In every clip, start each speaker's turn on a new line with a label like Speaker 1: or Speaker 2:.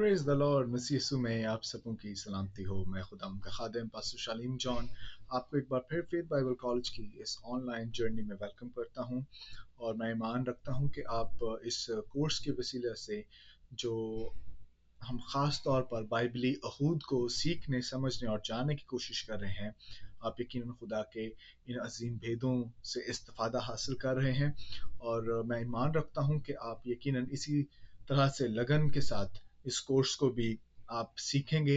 Speaker 1: Praise the Lord मसीह यीशु में आप सबों की सलामती हो। मैं खुदा उनका खादिम पास्टर शालीम जॉन आपको एक बार फिर फेथ बाइबल कॉलेज की इस ऑनलाइन जर्नी में वेलकम करता हूं। और मैं ईमान रखता हूं कि आप इस कोर्स के वसीले से जो हम ख़ास तौर पर बाइबली अहूद को सीखने समझने और जानने की कोशिश कर रहे हैं, आप यकीनन खुदा के इन अजीम भेदों से इस्तिफ़ादा हासिल कर रहे हैं। और मैं ईमान रखता हूँ कि आप यकीनन इसी तरह से लगन के साथ इस कोर्स को भी आप सीखेंगे।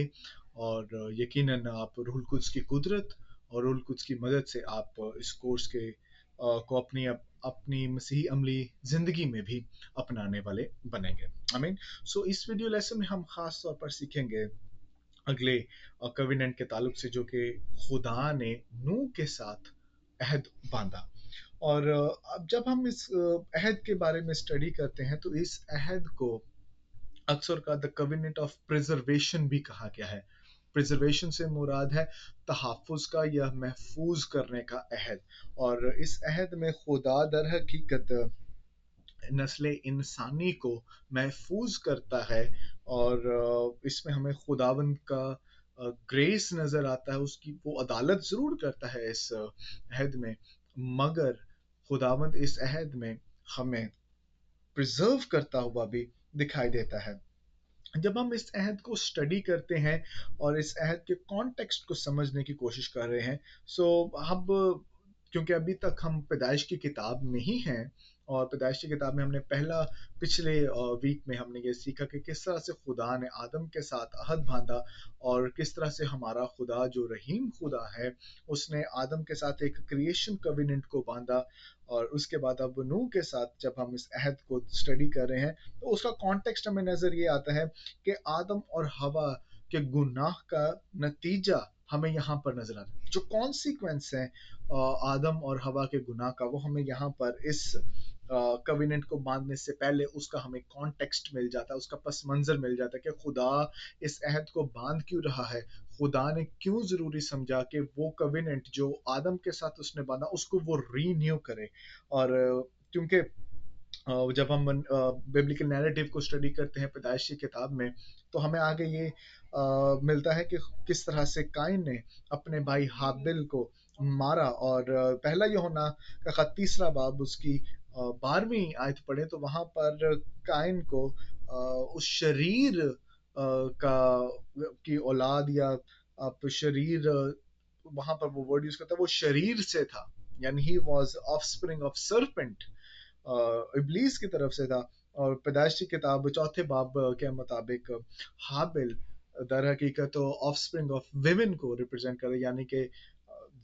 Speaker 1: और यकीनन आप रूहुल कुद्स की कुदरत और रूहुल कुद्स की मदद से आप इस कोर्स के को अपनी मसीही अमली ज़िंदगी में भी अपनाने वाले बनेंगे। आमीन। सो इस वीडियो लेसन में हम खास तौर पर सीखेंगे अगले कविनेंट के ताल्लुक से, जो कि खुदा ने नूह के साथ अहद बांधा। और अब जब हम इस अहद के बारे में स्टडी करते हैं तो इस अहद को अक्सर का द कविनेंट ऑफ प्रिजर्वेशन भी कहा गया है। प्रिजर्वेशन से मुराद है तहफ़्फ़ुज़ का या महफूज करने का अहद। और इस अहद में खुदा दर हकीकत नस्ल इंसानी को महफूज करता है। और इसमें हमें खुदावंद का ग्रेस नज़र आता है, उसकी वो अदालत ज़रूर करता है इस अहद में, मगर खुदावंद इस अहद में हमें प्रिजर्व करता हुआ भी दिखाई देता है। जब हम इस अहद को स्टडी करते हैं और इस अहद के कॉन्टेक्स्ट को समझने की कोशिश कर रहे हैं, सो अब क्योंकि अभी तक हम पैदाइश की किताब में ही हैं, और पैदाइश की किताब में हमने पिछले वीक में हमने ये सीखा कि किस तरह से खुदा ने आदम के साथ अहद बांधा, और किस तरह से हमारा खुदा जो रहीम खुदा है उसने आदम के साथ एक क्रिएशन कविनेंट को बांधा। और उसके बाद अब नूह के साथ जब हम इस अहद को स्टडी कर रहे हैं तो उसका कॉन्टेक्स्ट हमें नजर ये आता है कि आदम और हवा के गुनाह का नतीजा हमें यहाँ पर नजर आता है। जो कॉन्सिक्वेंस है आदम और हवा के गुनाह का, वो हमें यहाँ पर इस कविनेंट को बांधने से पहले उसका हमें कॉन्टेक्स्ट मिल जाता है, उसका पस मंजर मिल जाता है कि खुदा इस अहद को बांध क्यों रहा है। खुदा ने क्यों जरूरी समझा कि वो कविनेंट जो आदम के साथ उसने बांधा उसको वो रीन्यू करे। और क्योंकि जब हम बिब्लिकल नैरेटिव को स्टडी करते हैं पैदाइश की किताब में, तो हमें आगे ये मिलता है कि किस तरह से काइन ने अपने भाई हाबिल को मारा। और पहला यूहन्ना का खत 3 बाब उसकी 12वीं आयत पढ़े तो वहां पर काइन को उस शरीर का की औलाद, या आप शरीर, वहां पर वो वर्ड यूज करता है, वो शरीर से था, यानी he was offspring of serpent, इब्लीस की तरफ से था। और पैदाइश की किताब 4 बाब के मुताबिक हाबिल दर हकीकत ऑफस्प्रिंग ऑफ विमेन को रिप्रेजेंट करे, यानी कि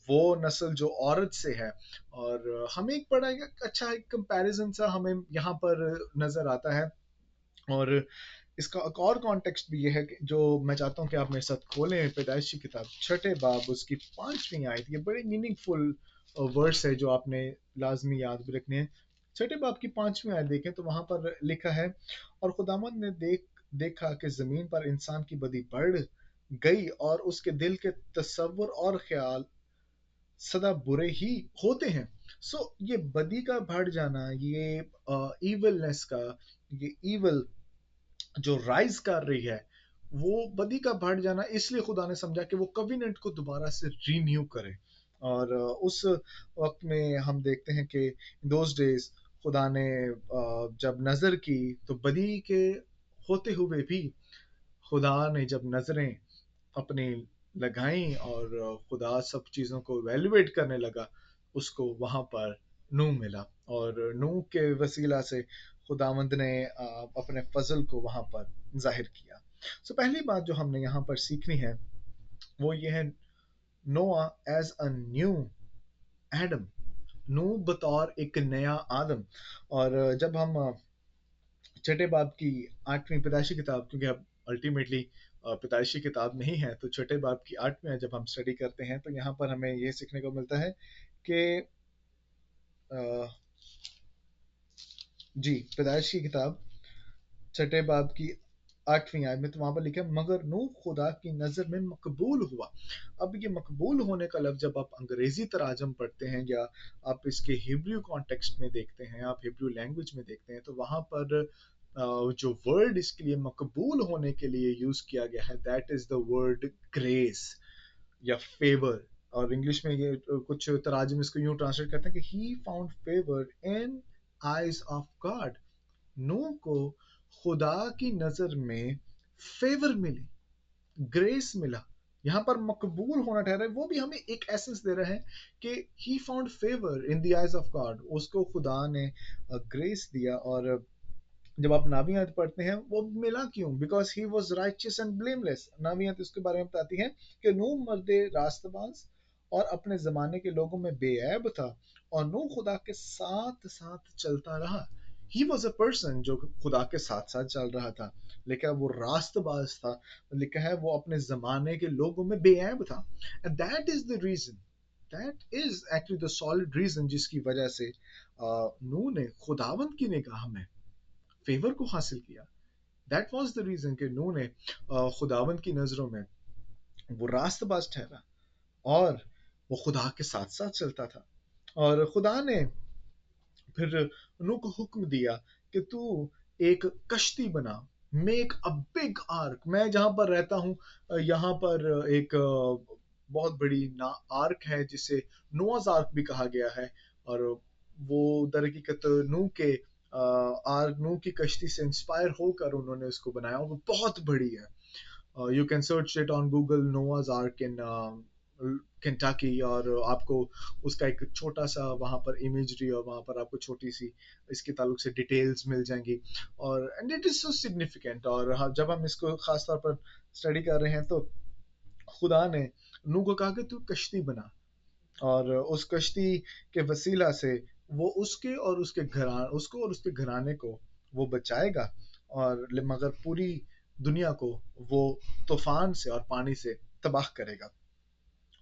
Speaker 1: वो नस्ल जो औरत से है। और हमें एक बड़ा अच्छा एक कंपैरिजन सा हमें यहाँ पर नजर आता है। और इसका एक और कॉन्टेक्स्ट भी ये है कि जो मैं चाहता हूँ कि आप मेरे साथ खोलें पैदाइश की किताब 6 बाब उसकी 5वीं आयत। ये बड़ी मीनिंगफुल वर्ड्स है जो आपने लाजमी याद भी रखने हैं। 6 बाब की 5वीं आयत देखें तो वहां पर लिखा है, और खुदावंद ने देखा कि जमीन पर इंसान की बदी बढ़ गई और उसके दिल के तसव्वुर और ख्याल सदा बुरे ही होते हैं। सो ये बदी का बढ़ जाना, ये इवलनेस का, ये इवल जो राइज कर रही है, वो बदी का बढ़ जाना, इसलिए खुदा ने समझा कि वो कविनेंट को दोबारा से रीन्यू करे। और उस वक्त में हम देखते हैं कि दोज डेज खुदा ने जब नजर की तो बदी के होते हुए भी खुदा ने जब नजरें अपनी लगाई और खुदा सब चीज़ों को वैल्यूएट करने लगा, उसको वहाँ पर नूह मिला। और नूह के वसीला से खुदावंद ने अपने फजल को वहाँ पर जाहिर किया। सो पहली बात जो हमने यहाँ पर सीखनी है वो ये है, नोआ एज अ न्यू एडम, नूह बतौर एक नया आदम। और जब हम 6 बाब की 8वीं पैदाइशी किताब, क्योंकि अब अल्टीमेटली पैदाइशी किताब नहीं है, तो 6 बाब की 8वीं जब हम स्टडी करते हैं तो यहाँ पर हमें ये सीखने को मिलता है कि जी पैदाइश की किताब 6 बाब की 8वीं आयत में, तो वहां पर लिखा है, मगर नूह खुदा की नजर में मकबूल हुआ। अब ये मकबूल होने का लफ्ज जब आप अंग्रेजी तराजम पढ़ते हैं या आप इसके हिब्रू कॉन्टेक्स्ट में देखते हैं, आप हिब्रू लैंग्वेज में देखते हैं, तो वहां पर जो वर्ड इसके लिए मकबूल होने के लिए यूज किया गया है, that is the word grace या फेवर। और इंग्लिश में ये कुछ तराजुम इसको यूं ट्रांसलेट करते हैं कि he found favour in eyes of God. नूह को खुदा की नजर में फेवर मिली, ग्रेस मिला। यहाँ पर मकबूल होना ठहरा है, वो भी हमें एक एसेंस दे रहा है कि he found favour in the eyes of God, उसको खुदा ने ग्रेस दिया। और जब आप नावियत पढ़ते हैं, वो मिला क्यों? Because he was righteous and blameless. नावियत इसके बारे में बताती है कि नूह मर्द रास्तबाज और अपने जमाने के लोगों में बेऐब था, और नूह खुदा के साथ साथ चलता रहा। ही वॉज अ पर्सन जो खुदा के साथ साथ चल रहा था, लिखा है वो रास्तबाज था, लिखा है वो अपने जमाने के लोगों में बेऐब था। And that is the reason, that is actually the solid reason जिसकी वजह से नूह ने खुदावंत की निगाह में फेवर को हासिल किया। दैट वॉज द रीजन कि नूह ने खुदावंत की नजरों में वो रास्तबाज ठहरा, और वो खुदा के साथ साथ चलता था। और खुदा ने फिर नूह को हुक्म दिया कि तू एक कश्ती बना, मेक अ बिग आर्क। मैं जहां पर रहता हूँ यहाँ पर एक बहुत बड़ी ना आर्क है जिसे नोआज आर्क भी कहा गया है। और वो दर हकीकत नूह के आर्क, नूह की कश्ती से इंस्पायर होकर उन्होंने उसको बनाया। वो बहुत बड़ी है। You can search it on Google, Noah's ark in Kentucky, और आपको उसका एक छोटा सा वहाँ पर इमेजरी और वहाँ पर आपको छोटी सी इसके ताल्लुक से डिटेल्स मिल जाएंगी। और and it is so significant. और जब हम इसको खास तौर पर स्टडी कर रहे हैं, तो खुदा ने नूह को कहा कि तू कश्ती बना, और उस कश्ती के वसीला से वो उसको और उसके घराने को वो बचाएगा, और मगर पूरी दुनिया को वो तूफान से और पानी से तबाह करेगा।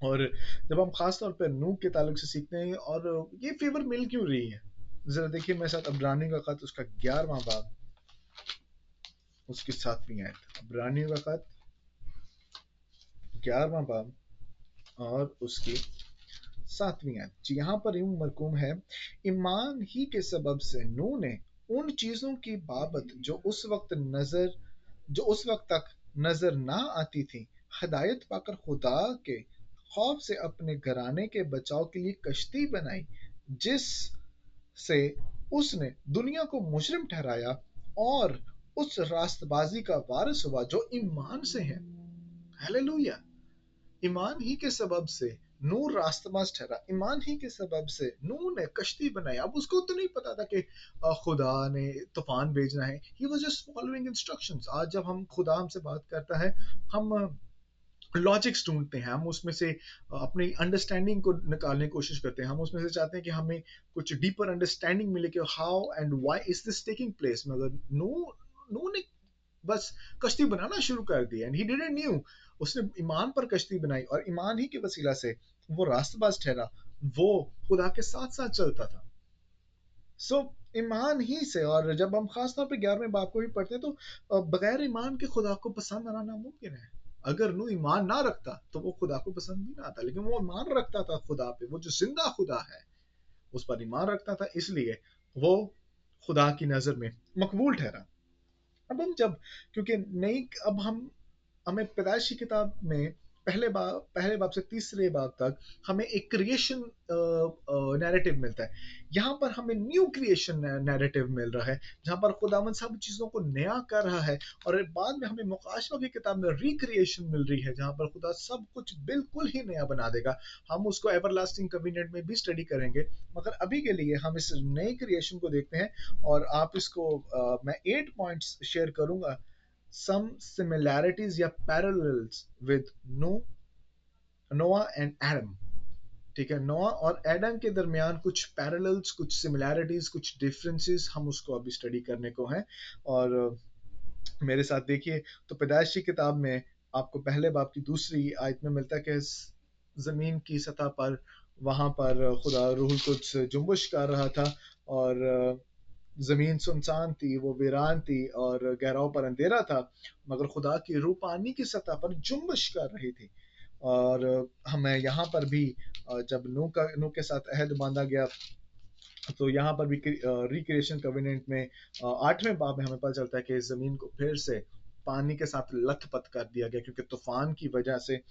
Speaker 1: और जब हम खास तौर पर नूह के ताल्लुक से सीखते हैं, और ये फेवर मिल क्यों रही है, जरा देखिए मेरे साथ अब्रानी का खत, उसका 11वां बाब, उसकी 7वीं आयत। अब्रानी का खत 11वां बाब और उसकी 7वीं आयत जी। यहाँ पर यूं मरकूम है, ईमान ही के सबब से नूह ने उन चीजों की बाबत जो उस वक्त तक नजर ना आती थी, हदायत पाकर खुदा के खौफ से अपने घराने के बचाव के लिए कश्ती बनाई, जिस से उसने दुनिया को मुजरिम ठहराया और उस रास्तबाजी का वारिस हुआ जो ईमान से है। हालेलुया। ईमान ही के सबब से नूह रास्तबाज ठहरा, ईमान ही के सबब से नूह ने कश्ती बनाई। अब उसको तो नहीं पता था कि खुदा ने तूफान भेजना है, he was just following instructions. आज जब हम खुदा हमसे बात करता है, हम लॉजिक्स ढूंढते हैं, हम उसमें से अपनी अंडरस्टैंडिंग को निकालने की कोशिश करते हैं, हम उसमें से चाहते हैं कि हमें कुछ डीपर अंडरस्टैंडिंग मिले कि how and why is this taking place. मगर नूह ने बस कश्ती बनाना शुरू कर दिया, एंड ही डिडंट न्यू। उसने ईमान पर कश्ती बनाई, और ईमान ही के वसीला से वो रास्तबाज ठहरा, वो खुदा के साथ साथ चलता था। सो ईमान ही से। और जब हम खास तौर पे 11वें बाब को भी पढ़ते हैं, तो बगैर ईमान के खुदा को पसंद आना नामुमकिन है। अगर नू ईमान ना रखता तो वो खुदा को पसंद भी ना आता, लेकिन वो ईमान रखता था खुदा पे, वो जो जिंदा खुदा है उस पर ईमान रखता था, इसलिए वो खुदा की नजर में मकबूल ठहरा। अब हम जब, क्योंकि नई, अब हमें पैदाइश की किताब में पहले बाब से तीसरे बाब तक हमें एक क्रिएशन नैरेटिव मिलता है। यहाँ पर हमें न्यू क्रिएशन नैरेटिव मिल रहा है, जहाँ पर खुदावन सब चीज़ों को नया कर रहा है। और बाद में हमें मुकाशवा की किताब में रिक्रिएशन मिल रही है, जहाँ पर खुदा सब कुछ बिल्कुल ही नया बना देगा। हम उसको एवरलास्टिंग कवेनेंट में भी स्टडी करेंगे, मगर अभी के लिए हम इस नई क्रिएशन को देखते हैं। और आप इसको मैं 8 पॉइंट्स शेयर करूंगा, some similarities या parallels with Noah and Adam। ठीक है, नोआ और एडम के दरमियान कुछ पैरेलल्स, कुछ सिमिलैरिटीज, कुछ डिफरेंसेस, हम उसको अभी स्टडी करने को हैं। और मेरे साथ देखिए, तो पैदाइश की किताब में आपको पहले बाब की दूसरी आयत में मिलता है कि जमीन की सतह पर वहां पर खुदा रूहुल कुद्स जुम्बिश कर रहा था, और जमीन सुनसान थी, वो वीरान थी, और गहराव पर अंधेरा था, मगर खुदा की रूह पानी की सतह पर जुम्बिश कर रही थी। और हमें यहाँ पर भी जब नूह के साथ अहद बांधा गया, तो यहाँ पर भी रिक्रिएशन कवेनेंट में 8वें बाब में हमें पता चलता है कि जमीन को फिर से पानी के साथ लथपथ कर दिया गया, क्योंकि तूफान की वजह से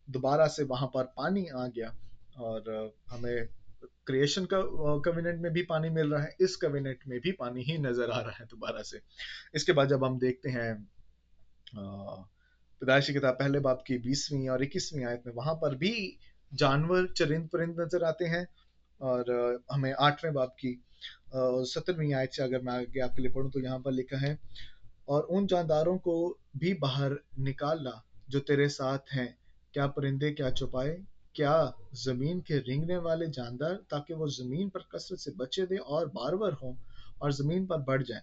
Speaker 1: दोबारा से वहां पर पानी आ गया। और हमें क्रिएशन का कवेनेंट में भी पानी मिल रहा है, इस कवेनेंट में भी पानी ही नजर आ रहा है दोबारा से। इसके बाद जब हम देखते हैं पैदाइशी किताब पहले बाब की 20वीं और 21वीं आयत में, वहां पर भी जानवर चरिंद परिंद नजर आते हैं। और हमें 8वें बाब की 17वीं आयत से अगर मैं आगे आपके लिए पढ़ूं तो यहाँ पर लिखा है, और उन जानदारों को भी बाहर निकाल ला जो तेरे साथ हैं, क्या परिंदे क्या चौपाए, क्या जमीन के रेंगने वाले जानदार, ताकि वो जमीन पर कसरत से बच्चे दे और बारवर हों और जमीन पर बढ़ जाएं।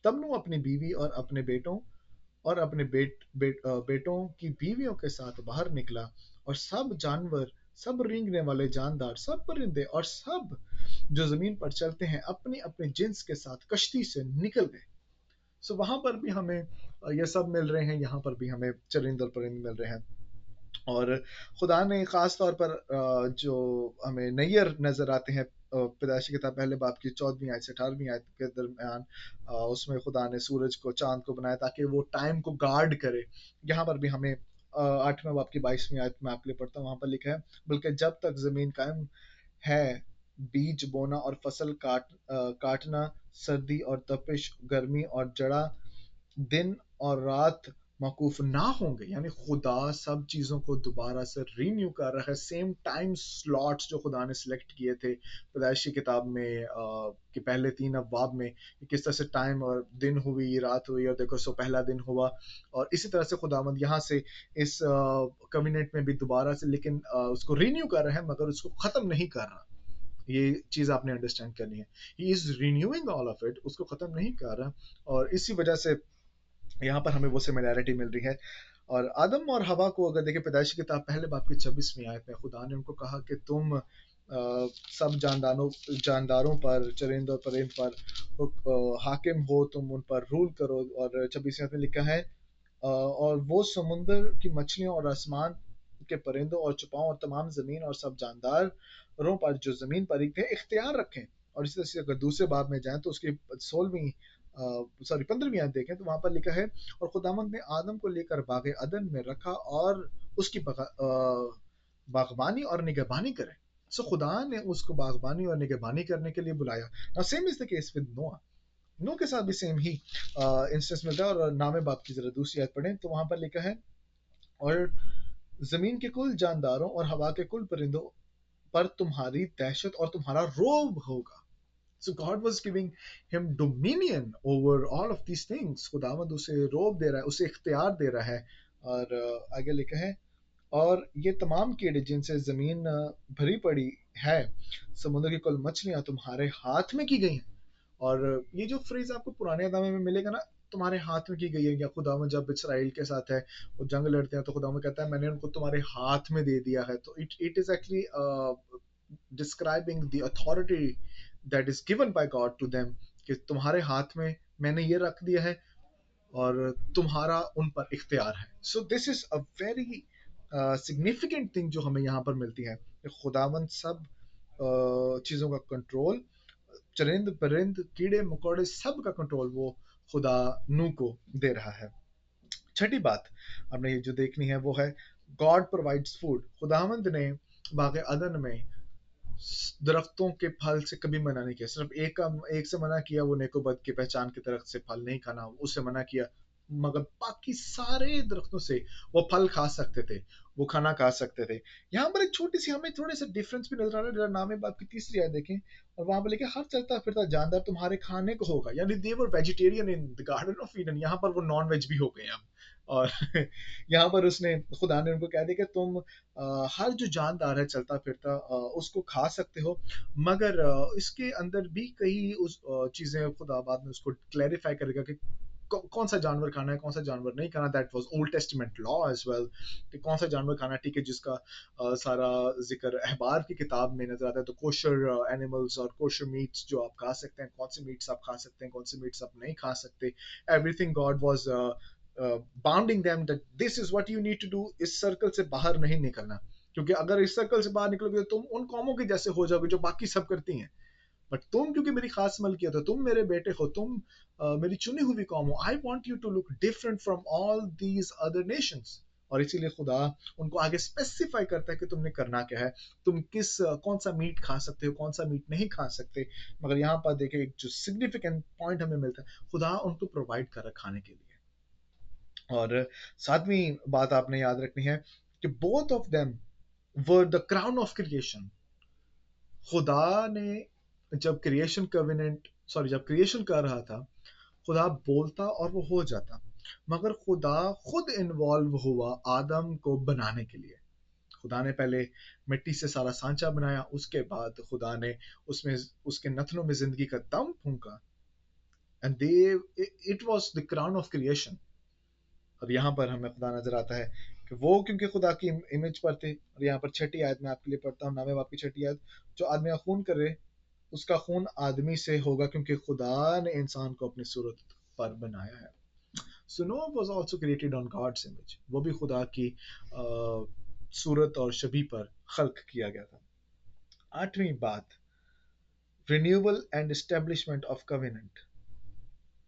Speaker 1: तब नू अपनी बीवी और अपने बेटों और अपने बेटों की बीवियों के साथ बाहर निकला, और सब जानवर, सब रेंगने वाले जानदार, सब परिंदे और सब जो जमीन पर चलते हैं अपनी अपने जिन्स के साथ कश्ती से निकल गए। सो वहां पर भी हमें ये सब मिल रहे हैं, यहाँ पर भी हमें चरिंद और परिंद मिल रहे हैं। और खुदा ने खास तौर पर जो हमें नैयर नजर आते हैं पैदाइशी किताब पहले बाब की 14वीं आयत से 18वीं आयत के दरमियान, उसमें खुदा ने सूरज को, चांद को बनाया ताकि वो टाइम को गार्ड करे। यहाँ पर भी हमें 8वें बाब की 22वीं आयत में आपके लिए पढ़ता हूँ, वहां पर लिखा है, बल्कि जब तक जमीन कायम है, बीज बोना और फसल काटना, सर्दी और तपिश, गर्मी और जड़ा, दिन और रात मौकूफ ना होंगे। यानी खुदा सब चीज़ों को दोबारा से रीन्यू कर रहा है, सेम टाइम स्लॉट्स जो खुदा ने सिलेक्ट किए थे पैदाइशी किताब में कि पहले 3 अबवाब में, किस तरह से टाइम और दिन हुई, रात हुई, और देखो सो पहला दिन हुआ। और इसी तरह से खुदावंद यहाँ से इस कविनेट में भी दोबारा से, लेकिन उसको रीन्यू कर रहा है मगर उसको ख़त्म नहीं कर रहा। ये चीज़ आपने अंडरस्टैंड करनी है, he is renewing all of it, उसको ख़त्म नहीं कर रहा। और इसी वजह से यहाँ पर हमें वो सिमिलैरिटी मिल रही है। और आदम और हवा को अगर देखें पैदाइश की किताब पहले बाप की 26वीं आयत में, खुदा ने उनको कहा कि तुम सब जानदारों पर, चरिंद और परिंद पर हाकिम हो, तुम उन पर रूल करो। और 26वीं आयत में लिखा है, और वो समुंदर की मछलियों और आसमान के परिंदों और चुपाओं और तमाम जमीन और सब जानदारों पर जो जमीन पर थे इख्तियार रखें। और इसी तरह से अगर दूसरे बाब में जाएं तो उसकी 16वीं सॉरी 15वीं आयत देखें तो वहां पर लिखा है, और खुदावंद ने आदम को लेकर बागे अदन में रखा और उसकी बागबानी और निगहबानी करें। सो खुदा ने उसको बागबानी और निगहबानी करने के लिए बुलाया। Now same is the case with नोआ, नो के साथ भी सेम ही इंस्टेंस मिलता है। और नामे बाप की जरा दूसरी आयत पढ़ें तो वहां पर लिखा है, और जमीन के कुल जानदारों और हवा के कुल परिंदों पर तुम्हारी दहशत और तुम्हारा रोब होगा। So God was giving him dominion over all of these things. खुदावंद उसे रोब दे रहा है, उसे इख्तियार दे रहा है। और आगे लिखा है, और ये तमाम कीड़े जिनसे जमीन भरी पड़ी है, समुद्र की कुल मछलियां तुम्हारे हाथ में की गई हैं। और ये जो फ्रेज आपको पुराने अदामे में मिलेगा ना, तुम्हारे हाथ में की गई है, या खुदावंद जब इसराइल के साथ है वो जंग लड़ते हैं तो खुदावंद कहता है मैंने उनको तुम्हारे हाथ में दे दिया है। तो it is actually describing the authority that is given by God to them, कि तुम्हारे हाथ में मैंने ये रख दिया है और तुम्हारा उन पर इख्तियार है। So this is a very significant thing जो हमें यहाँ पर मिलती है, खुदावंद सब चीज़ों का कंट्रोल, चरिंद परिंद कीड़े मकोड़े सब का कंट्रोल वो खुदा नू को दे रहा है। छठी बात हमने ये जो देखनी है वो है, गॉड प्रोवाइड्स फूड। खुदावंद ने बागे अदन में दरख्तों के फल से कभी मना नहीं किया, सिर्फ एक से मना किया, वो नेको बद की पहचान के दरख्त से फल नहीं खाना, उससे मना किया। मगर बाकी सारे दरख्तों से वो फल खा सकते थे, वो खाना खा सकते थे। यहाँ पर एक छोटी सी हमें थोड़े से डिफरेंस भी नजर आ रहा है। जरा नामे बाप की तीसरी आयत देखें, और वहां पर लिखे, हर चलता फिरता जानदार तुम्हारे खाने को होगा। यानी they were vegetarian in the garden of Eden, यहाँ पर वो नॉन वेज भी हो गए अब। और यहाँ पर उसने, खुदा ने उनको कह दिया कि तुम हर जो जानदार है चलता फिरता उसको खा सकते हो, मगर इसके अंदर भी कई उस चीजें खुदा बाद में उसको क्लैरिफाई करेगा कि कौन सा जानवर खाना है, कौन सा जानवर नहीं खाना। That was Old Testament law as well, कि कौन सा जानवर खाना ठीक है, जिसका सारा जिक्र अहबार की किताब में नजर आता है। तो कोशर एनिमल्स और कोशर मीट्स जो आप खा सकते हैं, कौन से मीट्स आप खा सकते हैं, कौन से मीट्स आप नहीं खा सकते, everything God was bounding them that this is what you need to do. इस सर्कल से बाहर नहीं निकलना, क्योंकि अगर इस सर्कल से बाहर निकलोगे तो तुम उन कौमों के जैसे हो जाओगे जो बाकी सब करती हैं। बट तुम क्योंकि मेरी खास मलकियत हो, तुम मेरे बेटे हो, तुम मेरी चुनी हुई कौम हो, I want you to look different from all these other nations. और इसीलिए खुदा उनको आगे स्पेसिफाई करता है कि तुमने करना क्या है, तुम कौन सा मीट खा सकते हो, कौन सा मीट नहीं खा सकते। मगर यहाँ पर देखिए एक जो सिग्निफिकेंट पॉइंट हमें मिलता है, खुदा उनको प्रोवाइड कर रहा खाने के लिए। और सातवीं बात आपने याद रखनी है कि both of them were the crown of creation. खुदा ने जब क्रिएशन कविनेंट सॉरी जब क्रिएशन कर रहा था, खुदा बोलता और वो हो जाता, मगर खुदा खुद इन्वॉल्व हुआ आदम को बनाने के लिए। खुदा ने पहले मिट्टी से सारा सांचा बनाया, उसके बाद खुदा ने उसमें उसके नथनों में जिंदगी का दम फूंका, and they it was the crown of creation. और यहाँ पर हमें खुदा नजर आता है कि वो क्योंकि खुदा की इमेज पर थे। और यहाँ पर छठी आयत में आपके लिए पढ़ता हूँ, नावे बाप की छठी आयत, जो आदमी का खून करे उसका खून आदमी से होगा, क्योंकि खुदा ने इंसान को अपनी सूरत पर बनाया है। So Noah was also created on God's image. वो भी खुदा की सूरत और शबी पर खल्क किया गया था। आठवीं बात, renewal and establishment of covenant.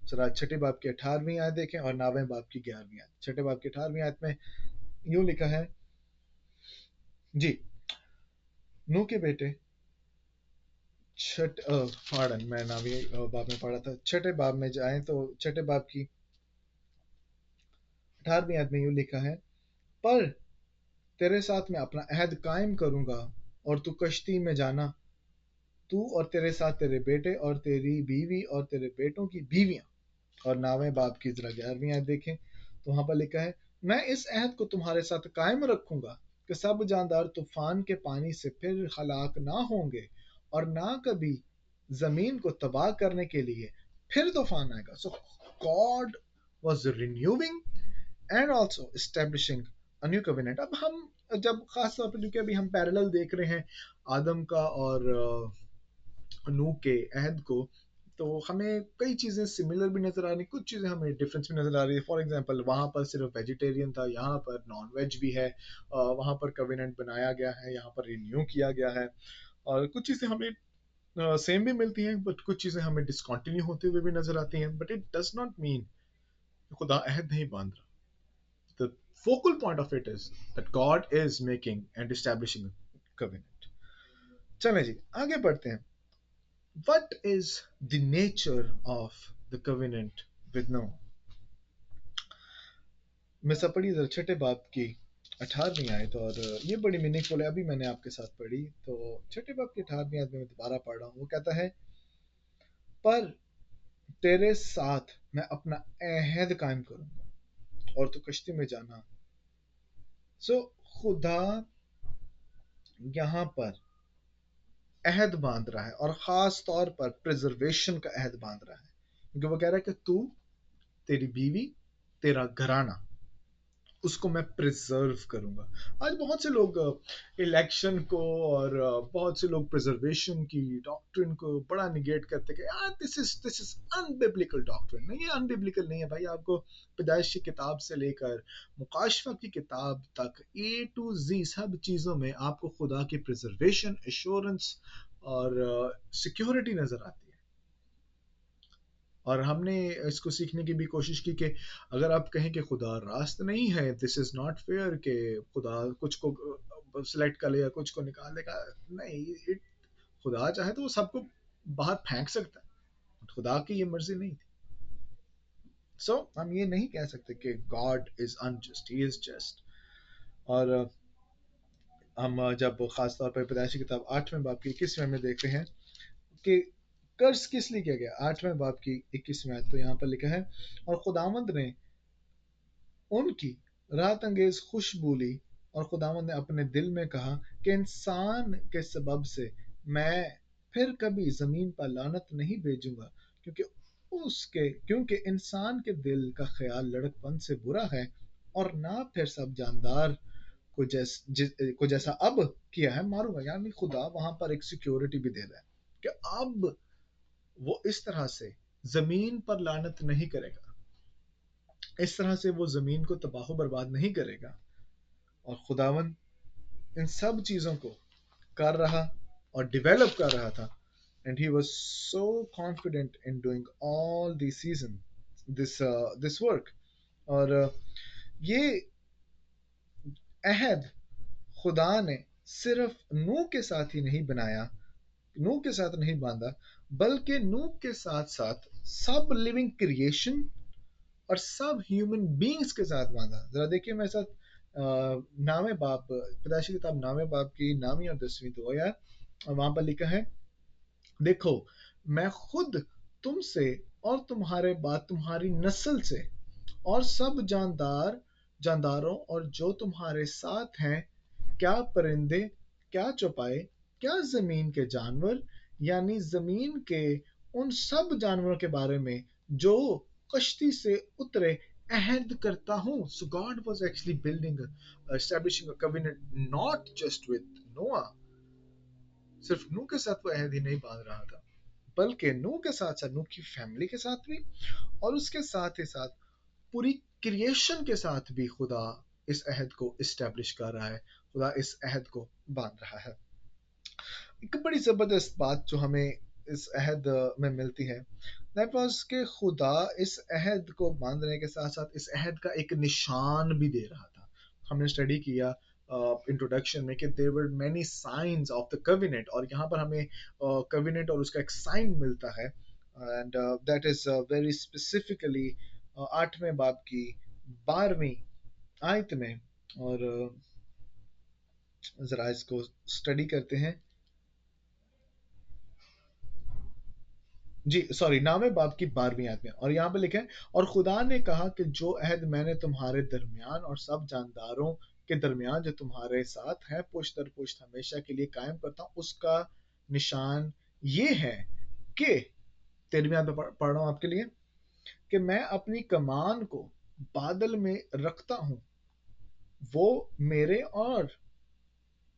Speaker 1: जरा छठे बाब की 18वीं आयत देखें और नावें बाब की 11वीं आयत। छठे बाब की 18वीं आयत में यूं लिखा है जी, नूह के बेटे पार्डन, मैं नावी बाब में पढ़ा था, छठे बाब में जाए तो छठे बाब की 18वीं आयत में यूं लिखा है, पर तेरे साथ मैं अपना अहद कायम करूंगा और तू कश्ती में जाना, तू और तेरे साथ तेरे बेटे और तेरी बीवी और तेरे बेटों की बीवियां। और नावें बाप की जरा 11वीं आयत देखें तो वहां पर लिखा है, मैं इस अहद को तुम्हारे साथ कायम रखूंगा कि सब जानदार तूफान के पानी से फिर हलाक ना होंगे और ना कभी जमीन को तबाह करने के लिए फिर तूफान आएगा। सो God was renewing and also establishing a new covenant। अब हम जब खास तौर पर क्योंकि अभी हम पैरेलल देख रहे हैं आदम का और नूह के अहद को, तो हमें कई चीज़ें सिमिलर भी नज़र आ रही, कुछ चीज़ें हमें डिफरेंस भी नज़र आ रही है। फॉर एग्जांपल वहाँ पर सिर्फ वेजिटेरियन था, यहाँ पर नॉन वेज भी है। वहाँ पर कवेनेंट बनाया गया है, यहाँ पर रिन्यू किया गया है। और कुछ चीज़ें हमें सेम भी मिलती हैं, बट कुछ चीज़ें हमें डिसकंटिन्यू होते हुए भी नज़र आती हैं। But it does not mean खुदा अहद नहीं बांध रहा। The focal point of it is that God is making and establishing a covenant। चलें जी आगे बढ़ते हैं। What is the nature of the covenant with Noah? मैं सब पढ़ी जरा छठे बाब की 18वीं आयत, और ये बड़ी मीनिंगफुल है, अभी मैंने आपके साथ पढ़ी। तो छठे बाब की 18वीं आयत में मैं दोबारा पढ़ रहा हूँ। वो कहता है, पर तेरे साथ मैं अपना अहद कायम करूंगा और तू कश्ती में जाना। सो खुदा यहाँ पर अहद बांध रहा है, और खास तौर पर प्रिजर्वेशन का अहद बांध रहा है, क्योंकि वो कह रहा है कि तू, तेरी बीवी, तेरा घराना, उसको मैं प्रिजर्व करूंगा। आज बहुत से लोग इलेक्शन को और बहुत से लोग प्रिजर्वेशन की डॉक्ट्रिन को बड़ा निगेट करते कि यार दिस इज अनबिब्लिकल डॉक्ट्रिन। नहीं, ये अनबिब्लिकल नहीं है भाई। आपको पैदाइश की किताब से लेकर मुकाशफा की किताब तक ए टू जी सब चीज़ों में आपको खुदा की प्रिजर्वेशन, एश्योरेंस और सिक्योरिटी नजर आती है। और हमने इसको सीखने की भी कोशिश की कि अगर आप कहें कि खुदा रास्त नहीं है, दिस इज नॉट फेयर, कि खुदा कुछ को सिलेक्ट कर लेगा, कुछ को निकाल देगा, नहीं, खुदा चाहे तो वो सबको बाहर फेंक सकता है, खुदा की ये मर्जी नहीं थी। सो हम ये नहीं कह सकते कि God is unjust, he is just. और हम जब खास तौर पर पैदाइश की किताब 8वें बाब की 21वें में देखते हैं कि कर्ज किस लिए किया गया, 8वें बाब की 21वें आयत, तो यहाँ पर लिखा है, और खुदावंद ने उनकी रात अंगेज खुशबू ली, और खुदावंद ने अपने दिल में कहा कि इंसान के सबब से मैं फिर कभी जमीन पर लानत नहीं भेजूंगा, क्योंकि इंसान के दिल का ख्याल लड़कपन से बुरा है, और ना फिर सब जानदार को जैसा अब किया है मारूंगा। यानी खुदा वहां पर एक सिक्योरिटी भी दे रहा है कि अब वो इस तरह से जमीन पर लानत नहीं करेगा, इस तरह से वो जमीन को तबाह बर्बाद नहीं करेगा। और खुदावन इन सब चीजों को कर रहा और डेवलप कर रहा था and he was so confident in doing all the season this work. और ये अहद खुदा ने सिर्फ नूह के साथ ही नहीं बनाया, नूह के साथ नहीं बांधा, बल्कि नूह के साथ साथ सब लिविंग क्रिएशन और सब ह्यूमन बीइंग्स के साथ बांधा। जरा देखिए मेरे साथ नामे बाप, पैदाइशी किताब नामे बाप की 9वीं और 10वीं दुआ यार, और वहां पर लिखा है, देखो मैं खुद तुमसे और तुम्हारे बाद तुम्हारी नस्ल से और सब जानदारों और जो तुम्हारे साथ हैं, क्या परिंदे, क्या चौपाए, क्या जमीन के जानवर, यानी जमीन के उन सब जानवरों के बारे में जो कश्ती से उतरे अहद करता हूँ। So God was actually establishing a covenant not just with Noah. सिर्फ नूह के साथ वो अहद ही नहीं बांध रहा था, बल्कि नूह के साथ साथ नूह की फैमिली के साथ भी, और उसके साथ ही साथ पूरी क्रिएशन के साथ भी खुदा इस अहद को इस्टेब्लिश कर रहा है, खुदा इस अहद को बांध रहा है। एक बड़ी जबरदस्त बात जो हमें इस अहद में मिलती है, दैट वाज कि खुदा इस अहद को बांधने के साथ साथ इस अहद का एक निशान भी दे रहा था। हमने स्टडी किया इंट्रोडक्शन में कि there were many signs of the covenant, और यहाँ पर हमें कविनेंट और उसका एक साइन मिलता है, and that is very specifically 8वें बाब की 12वीं आयत में। और जरा इसको स्टडी करते हैं। जी सॉरी, 9वें बाब की 12वीं आयत में, और यहाँ पे लिखे हैं, और खुदा ने कहा कि जो अहद मैंने तुम्हारे दरमियान और सब जानदारों के दरमियान जो तुम्हारे साथ है पुश्त दर पुश्त हमेशा के लिए कायम करता हूँ, उसका निशान ये है कि 13वीं आयत में पढ़ रहा हूँ आपके लिए, कि मैं अपनी कमान को बादल में रखता हूँ, वो मेरे और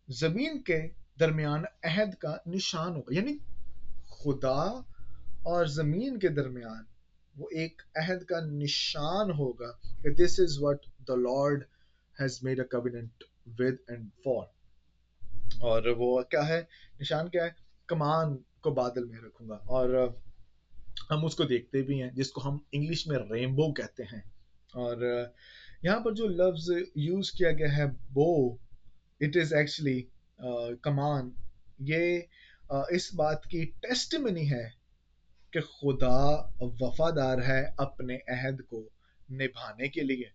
Speaker 1: जमीन के दरमियान अहद का निशान होगा। यानी खुदा और जमीन के दरमियान वो एक अहद का निशान होगा कि this is what the Lord has made a covenant with and for. और वो क्या है, निशान क्या है, कमान को बादल में रखूंगा। और हम उसको देखते भी हैं जिसको हम इंग्लिश में रेनबो कहते हैं। और यहाँ पर जो लफ्ज यूज किया गया है बो, इट इज एक्चुअली कमान। ये इस बात की टेस्टिमनी है कि खुदा वफादार है अपने अहद को निभाने के लिए।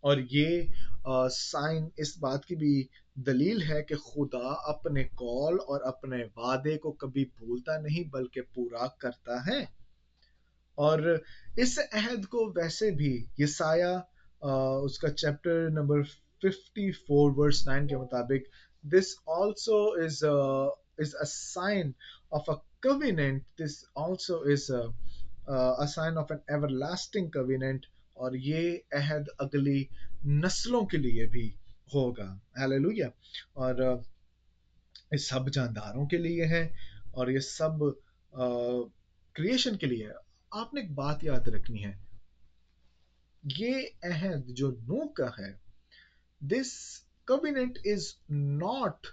Speaker 1: और ये साइन इस बात की भी दलील है कि खुदा अपने कॉल और अपने वादे को कभी भूलता नहीं बल्कि पूरा करता है। और इस अहद को वैसे भी यसाया उसका चैप्टर नंबर 54 वर्स 9 के मुताबिक, this also is a sign of a covenant, this also is a sign of an everlasting covenant, और ये अहद अगली नस्लों के लिए भी होगा। हालेलुया। और ये सब जानदारों के लिए है, और ये सब क्रिएशन के लिए है। आपने एक बात याद रखनी है, ये अहद जो नूह का है, this covenant is not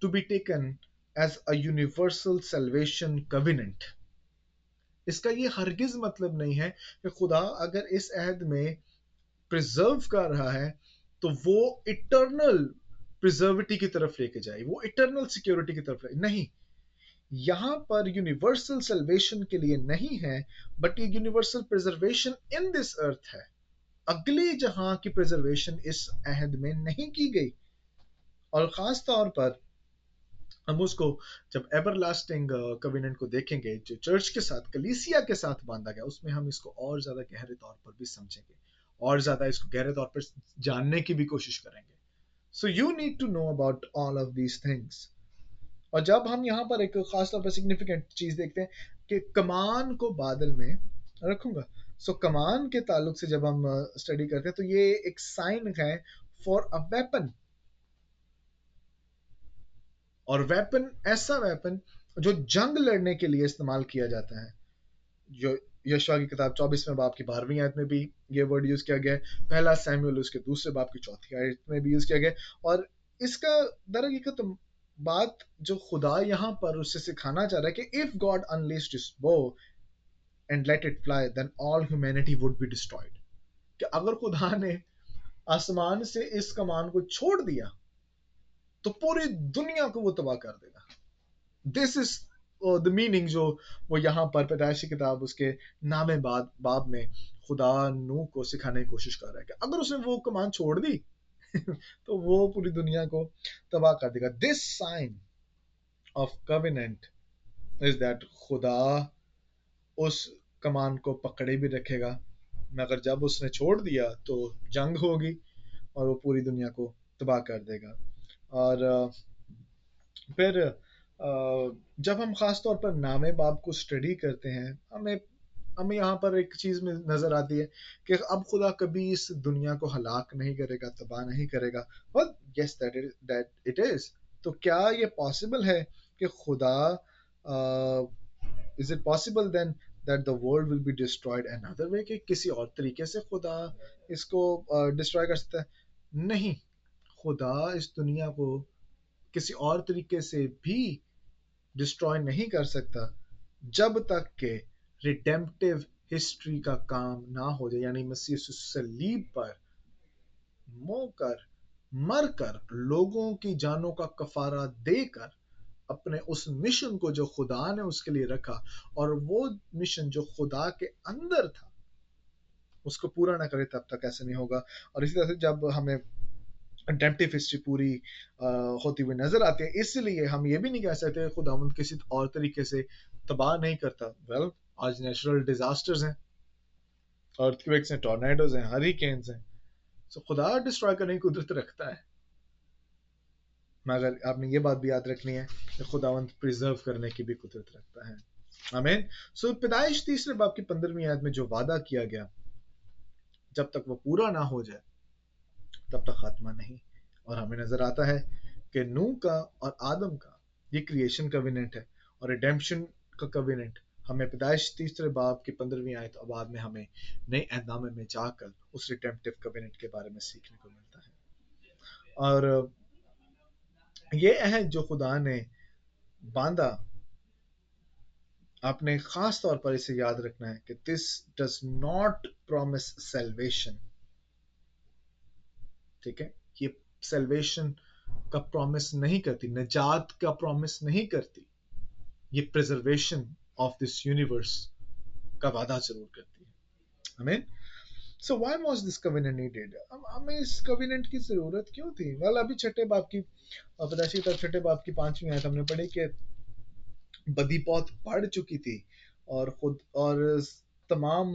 Speaker 1: to be taken as a universal salvation covenant. इसका ये हरगिज मतलब नहीं है कि खुदा अगर इस अहद में प्रिजर्व कर रहा है तो वो इटर्नल प्रिजर्विटी की तरफ लेके जाए, वो इटर्नल सिक्योरिटी की तरफ नहीं। यहां पर यूनिवर्सल सल्वेशन के लिए नहीं है, बट ये universal preservation in this earth है। अगले जहां की प्रिजर्वेशन इस अहद में नहीं की गई। और खास तौर पर हम उसको जब एवरलास्टिंग कविनेंट को देखेंगे जो चर्च के साथ, कलीसिया के साथ बांधा गया, उसमें हम इसको और ज्यादा गहरे तौर पर भी समझेंगे और ज्यादा इसको गहरे तौर पर जानने की भी कोशिश करेंगे। So you need to know about all of these things. और जब हम यहाँ पर एक खास तौर पर सिग्निफिकेंट चीज देखते हैं कि कमान को बादल में रखूंगा, सो कमान के ताल्लुक से जब हम स्टडी करते हैं तो ये एक साइन है फॉर अ वेपन। और वेपन ऐसा वेपन जो जंग लड़ने के लिए इस्तेमाल किया जाता है। जो यशवा की किताब 24वें बाब की 12वीं आयत में भी ये वर्ड यूज किया गया है, पहला सैमुअल उसके दूसरे बाब की 4थी आयत में भी यूज किया गया। और इसका दर हकीकत बात जो खुदा यहाँ पर उससे सिखाना चाह रहा है कि if God unleashed his bow and let it fly then all humanity would be destroyed, कि अगर खुदा ने आसमान से इस कमान को छोड़ दिया तो पूरी दुनिया को वो तबाह कर देगा। दिस इज द मीनिंग जो वो यहाँ पर पैदाइश की किताब उसके नामे बाब में खुदा नूह को सिखाने की कोशिश कर रहा है कि अगर उसने वो कमान छोड़ दी तो वो पूरी दुनिया को तबाह कर देगा। This sign of covenant is that खुदा उस कमान को पकड़े भी रखेगा, मगर जब उसने छोड़ दिया तो जंग होगी और वो पूरी दुनिया को तबाह कर देगा। और फिर जब हम खास तौर पर नामे बाब को स्टडी करते हैं, हमें हमें यहाँ पर एक चीज में नजर आती है कि अब खुदा कभी इस दुनिया को हलाक नहीं करेगा, तबाह नहीं करेगा। But yes that it is. तो क्या ये पॉसिबल है कि खुदा, is it possible then that the world will be destroyed another way, कि किसी और तरीके से खुदा इसको डिस्ट्रॉय कर सकता है? नहीं, खुदा इस दुनिया को किसी और तरीके से भी डिस्ट्रॉय नहीं कर सकता जब तक के रिडेम्पटिव हिस्ट्री का काम ना हो जाए, यानी मसीह सलीब पर मोकर मरकर लोगों की जानों का कफारा देकर अपने उस मिशन को जो खुदा ने उसके लिए रखा, और वो मिशन जो खुदा के अंदर था, उसको पूरा ना करे तब तक ऐसा नहीं होगा। और इसी तरह से जब हमें रिडेम्पटिव हिस्ट्री पूरी होती हुई नजर आती है, इसलिए हम ये भी नहीं कह सकते खुदावंद किसी और तरीके से तबाह नहीं करता। वेल, आज नेचुरल डिजास्टर्स हैं, अर्थक्वेक्स हैं, टॉर्नेडोज हैं, हरिकेन्स हैं, सो खुदा डिस्ट्रॉय करने की कुदरत रखता है, मगर आपने ये बात भी याद रखनी है कि खुदावंद प्रिजर्व करने की भी कुदरत रखता है। आमीन। सो पैदाइश तीसरे बाब की 15वीं आयत में जो वादा किया गया, जब तक वो पूरा ना हो जाए तब तक खात्मा नहीं। और हमें नजर आता है कि नूह का और आदम का ये क्रिएशन कविनेंट है, और रिडेम्पशन का कविनेंट हमें पैदाइश तीसरे बाब की 15वीं आयत और बाद में हमें नए एहदामे में जाकर उस रिडेम्पटिव कविनेंट के बारे में सीखने को मिलता है। और ये अहद जो खुदा ने बांधा, आपने खास तौर पर इसे याद रखना है कि this does not promise salvation. ठीक है, ये सैल्वेशन का प्रॉमिस नहीं करती, निजात का प्रॉमिस नहीं करती, ये प्रिजर्वेशन ऑफ दिस यूनिवर्स का वादा जरूर करती है। हमें so why was this covenant needed? हमें इस कवेनेंट की जरूरत क्यों थी? वेल, अभी छठे बाब की पैदाइश की छठे बाब की 5वीं आयत हमने पढ़ी कि बदी बहुत बढ़ चुकी थी, और खुद और तमाम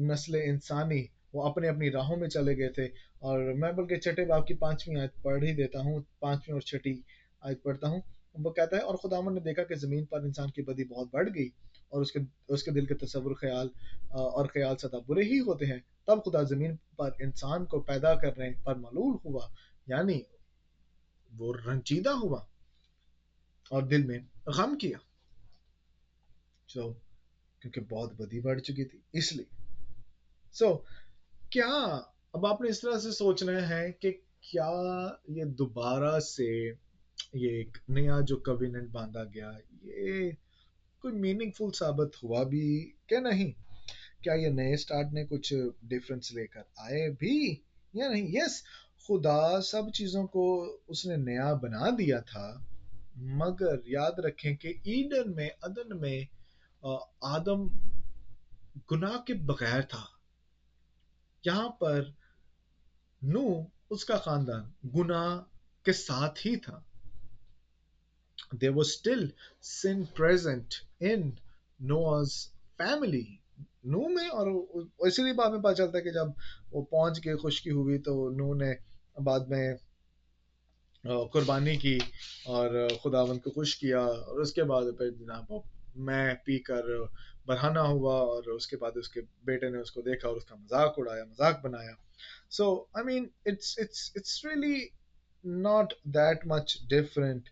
Speaker 1: नस्ल इंसानी वो अपने अपनी राहों में चले गए थे। और मैं बल्कि छठे बाब की 5वीं आयत पढ़ ही देता हूँ, 5वीं और छठी आयत पढ़ता हूँ। वो कहता है, और खुदावन ने देखा कि जमीन पर इंसान की बदी बहुत बढ़ गई, और उसके उसके दिल के तसव्वुर ख्याल और ख्याल सदा बुरे ही होते हैं। तब खुदा जमीन पर इंसान को पैदा करने पर मलूल हुआ, यानी वो रंजीदा हुआ और दिल में गम किया, जो क्योंकि बहुत बदी बढ़ चुकी थी इसलिए। क्या अब आपने इस तरह से सोचना है कि क्या ये दोबारा से ये एक नया जो कविनेंट बांधा गया, ये कोई मीनिंगफुल साबित हुआ भी क्या नहीं? क्या ये नए स्टार्ट ने कुछ डिफरेंस लेकर आए भी या नहीं? यस, खुदा सब चीजों को उसने नया बना दिया था, मगर याद रखें कि ईडन में, अदन में आदम गुनाह के बगैर था। यहाँ पर नूह उसका खानदान गुनाह के साथ ही था। There was still sin present in Noah's family, नूह में। और इसीलिए बाद में पता चलता है कि जब वो पहुंच के खुशकी हुई तो नूह ने बाद में कुर्बानी की और खुदावंद को खुश किया, और उसके बाद फिर जनाब मैं पी कर बरहाना हुआ, और उसके बाद उसके बेटे ने उसको देखा और उसका मजाक उड़ाया, मजाक बनाया। So I mean, it's really not that much different,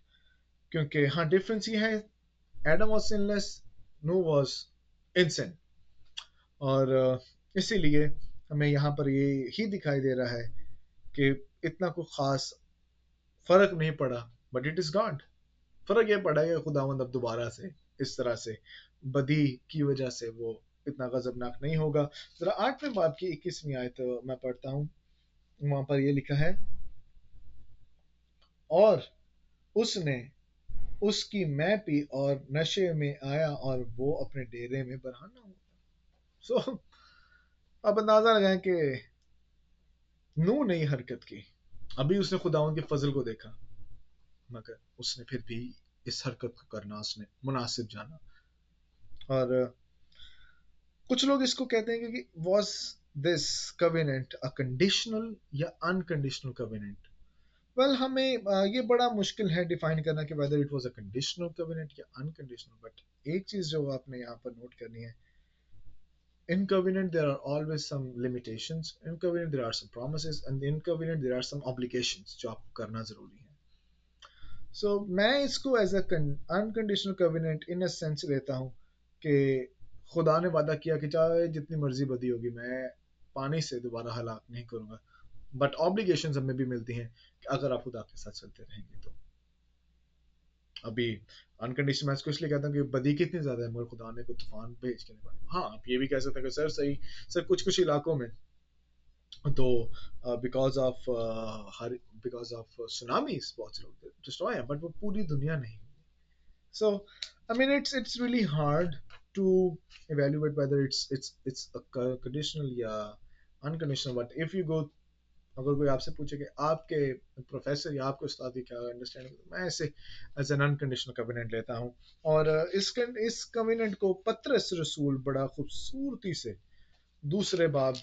Speaker 1: क्योंकि हाँ डिफरेंस ये है, Adam was sinless, Noah was in sin. और इसीलिए हमें यहाँ पर ये ही दिखाई दे रहा है कि इतना कोई खास फर्क नहीं पड़ा बट इट इज गॉड। फर्क ये पड़ा है खुदावंद अब दोबारा से इस तरह से बदी की वजह से वो इतना गजबनाक नहीं होगा। जरा 8वें बाब की 21वीं आयत मैं पढ़ता हूँ। वहां पर ये लिखा है, और उसने उसकी मैं पी और नशे में आया और वो अपने डेरे में बरहाना हुआ। सो अब अंदाजा लगाएं कि नू नहीं हरकत की, अभी उसने खुदावन के फजल को देखा, मगर उसने फिर भी इस हरकत को करना उसने मुनासिब जाना। और कुछ लोग इसको कहते हैं कि was this covenant a conditional या अनकंडीशनल कविनेंट। वेल हमें ये बड़ा मुश्किल है डिफाइन करना कि whether it was a conditional covenant या अनकंडीशनल। बट एक चीज जो आपने यहाँ पर नोट करनी है, in covenant there are always some limitations, in covenant there are some promises, and in covenant there are some obligations जो आपको करना जरूरी है। सो मैं इसको as a unconditional covenant in a sense लेता हूँ कि खुदा ने वादा किया कि चाहे जितनी मर्जी बदी होगी मैं पानी से दोबारा हलाक नहीं करूंगा। बट ऑब्लिगेशंस हमें भी मिलती हैं कि अगर आप खुदा के साथ चलते रहेंगे तो। अभी अनकंडीशनल मैं इसको इसलिए कहता हूँ कि बदी कितनी ज्यादा है, मगर खुदा ने कोई तूफान भेज के नहीं पाया। हाँ आप ये भी कह सकते हैं कि सर सही, सर कुछ कुछ इलाकों में तो because of because of tsunamis बहुत से लोग डिस्ट्रॉय है, बट वो पूरी दुनिया नहीं। So I mean it's really hard to evaluate whether it's a conditional या unconditional। But if you go, अगर कोई आपसे पूछे कि आपके प्रोफेसर या आपके उस्ताद की क्या अंडरस्टैंडिंग, मैं इसे एज एन अनकंडीशनल कविनेंट लेता हूँ। और इस कविनेंट को पतरस रसूल बड़ा खूबसूरती से दूसरे बाब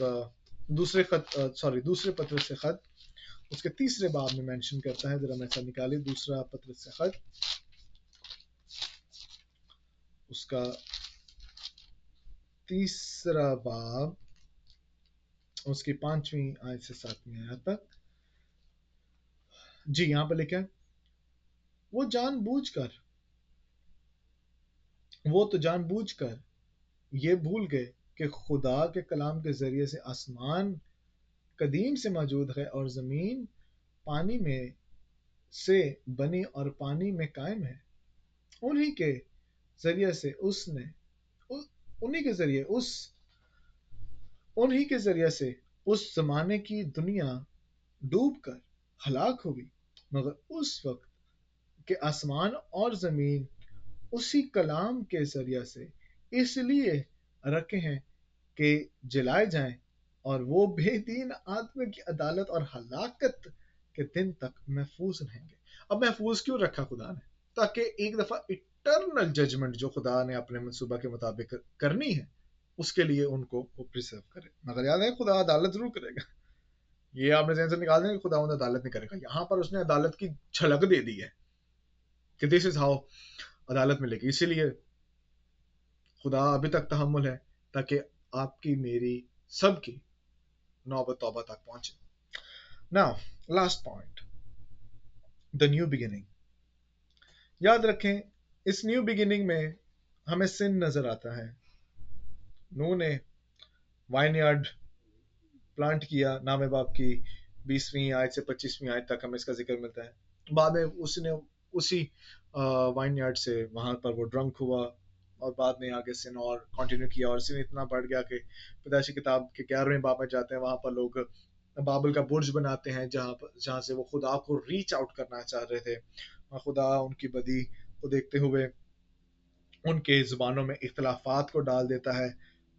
Speaker 1: दूसरे खत सॉरी दूसरे पतरस से खत उसके तीसरे बाब में मेंशन करता है। जरा मैं ऐसा निकाली, दूसरा पतरस से खत उसका तीसरा बाब उसकी 5वीं आयत से 7वीं आयत तक। जी यहाँ पर लिखा है, वो जानबूझकर वो तो जानबूझकर ये भूल गए कि खुदा के कलाम के जरिए से आसमान कदीम से मौजूद है और जमीन पानी में से बनी और पानी में कायम है। उन्हीं के जरिए से उसने उन्हीं के जरिए उस उन्हीं के जरिए से उस जमाने की दुनिया डूब कर हलाक हो गई, मगर उस वक्त के आसमान और जमीन उसी कलाम के जरिए से इसलिए रखे हैं कि जलाए जाएं और वो बेदीन आदमी की अदालत और हलाकत के दिन तक महफूज रहेंगे। अब महफूज क्यों रखा खुदा ने? ताकि एक दफा इटर्नल जजमेंट जो खुदा ने अपने मनसूबा के मुताबिक करनी है उसके लिए उनको वो प्रिजर्व करे। मगर याद है खुदा अदालत जरूर करेगा, ये आपने जहन से निकाल दें कि खुदा अदालत नहीं करेगा। यहाँ पर उसने अदालत की झलक दे दी है कि दिस इज हाउ अदालत मिलेगी। इसीलिए खुदा अभी तक तहम्मुल है ताकि आपकी मेरी सबकी नौबत तौबा तक पहुंचे। Now last point, the new beginning. याद रखें इस न्यू बिगिनिंग में हमें सिन नजर आता है। नूह ने वाइनयार्ड प्लांट किया, नामे बाप की 20वीं आयत से 25वीं आयत तक हमें इसका जिक्र मिलता है। बाद में उसने उसी वाइनयार्ड से वहां पर वो ड्रंक हुआ और बाद में आगे सिन और कंटिन्यू किया और सिन इतना बढ़ गया कि पैदाइशी किताब के 11वें बाब में जाते हैं, वहां पर लोग बाबल का बुर्ज बनाते हैं जहां से वो खुदा को रीच आउट करना चाह रहे थे। और खुदा उनकी बदी को देखते हुए उनके जुबानों में इख्तलाफात को डाल देता है।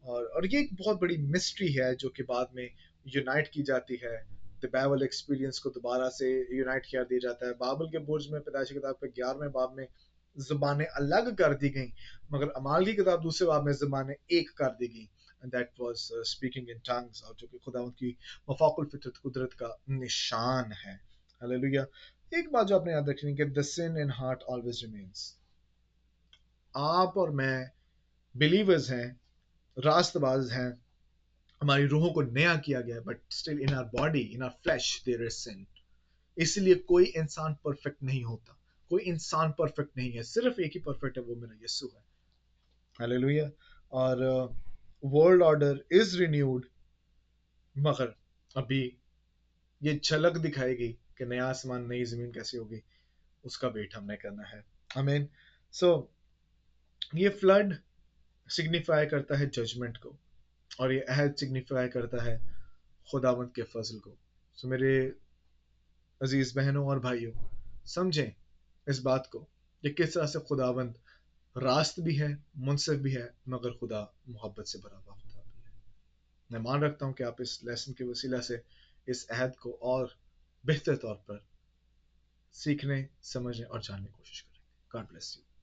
Speaker 1: और ये एक बहुत बड़ी मिस्ट्री है जो कि बाद में यूनाइट की जाती है। द बाइबल एक्सपीरियंस को दोबारा से यूनाइट कर दिया जाता है। बाबल के बुर्ज में पैदाइश किताब के 11वें बाब में जुबानें अलग कर दी गई, मगर अमाल की किताब दूसरे बाब में जुबानें एक कर दी गई, and that was speaking in tongues, और जो कि खुदा उनकी मफाकुल फितरत कुदरत का निशान है। हालेलुया। एक बात जो आपने याद रखनी है कि the sin in heart always remains. आप और मैं बिलीवर्स हैं, रास्तबाज हैं, हमारी रूहों को नया किया गया है, but still in our body in our flesh there is sin. इसलिए कोई इंसान परफेक्ट नहीं होता, कोई इंसान परफेक्ट नहीं है, सिर्फ एक ही परफेक्ट है, वो मेरा यीशु है। हालेलुया। और वर्ल्ड ऑर्डर इज रिन्यूड, मगर अभी ये झलक दिखाएगी कि नया आसमान नई जमीन कैसी होगी। उसका वेट हमने करना है। आमीन। सो ये फ्लड सिग्निफाई करता है जजमेंट को, और ये अहद सिग्निफाई करता है खुदावंत के फजल को। सो मेरे अजीज बहनों और भाइयों, समझें इस बात को कि किस तरह से खुदावंत रास्त भी है, मुनसिफ भी है, मगर खुदा मोहब्बत से भरा हुआ खुदा भी है। मैं मान रखता हूँ कि आप इस लेसन के वसीला से इस अहद को और बेहतर तौर पर सीखने, समझने और जानने की कोशिश करें। God bless you.